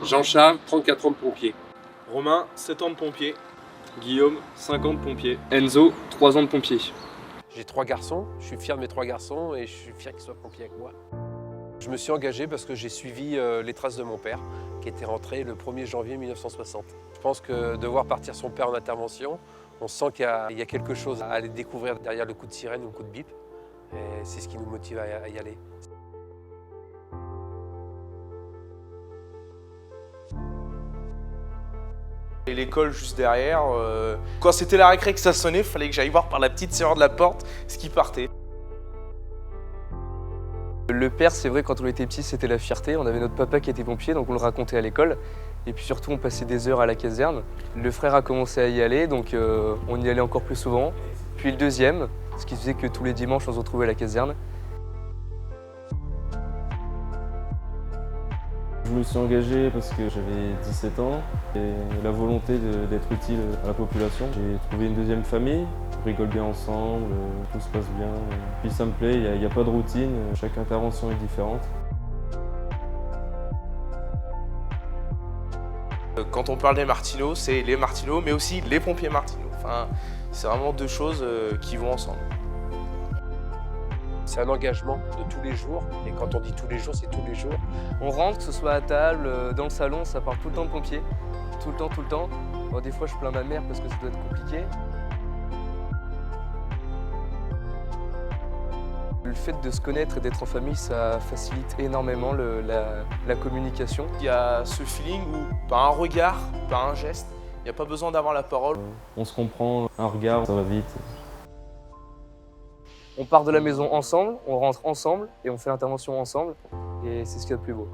Jean-Charles, 34 ans de pompier. Romain, 7 ans de pompier. Guillaume, 5 ans de pompier. Enzo, 3 ans de pompier. J'ai 3 garçons, je suis fier de mes 3 garçons et je suis fier qu'ils soient pompiers avec moi. Je me suis engagé parce que j'ai suivi les traces de mon père, qui était rentré le 1er janvier 1960. Je pense que de voir partir son père en intervention, on sent qu'il y a quelque chose à aller découvrir derrière le coup de sirène ou le coup de bip. Et c'est ce qui nous motive à y aller. Et l'école juste derrière, quand c'était la récré que ça sonnait, il fallait que j'aille voir par la petite serrure de la porte ce qui partait. Le père, c'est vrai, quand on était petit, c'était la fierté. On avait notre papa qui était pompier, donc on le racontait à l'école. Et puis surtout, on passait des heures à la caserne. Le frère a commencé à y aller, donc on y allait encore plus souvent. Puis le deuxième, ce qui faisait que tous les dimanches, on se retrouvait à la caserne. Je me suis engagé parce que j'avais 17 ans et la volonté d'être utile à la population. J'ai trouvé une deuxième famille, on rigole bien ensemble, tout se passe bien. Puis ça me plaît, il n'y a pas de routine, chaque intervention est différente. Quand on parle des martineaux, c'est les martineaux, mais aussi les pompiers martineaux. Enfin, c'est vraiment deux choses qui vont ensemble. C'est un engagement de tous les jours, et quand on dit tous les jours, c'est tous les jours. On rentre, que ce soit à table, dans le salon, ça part tout le temps de pompier. Tout le temps, tout le temps. Bon, des fois, je plains ma mère parce que ça doit être compliqué. Le fait de se connaître et d'être en famille, ça facilite énormément la communication. Il y a ce feeling où, par un regard, par un geste, il n'y a pas besoin d'avoir la parole. On se comprend, un regard, ça va vite. On part de la maison ensemble, on rentre ensemble et on fait l'intervention ensemble. Et c'est ce qu'il y a de plus beau.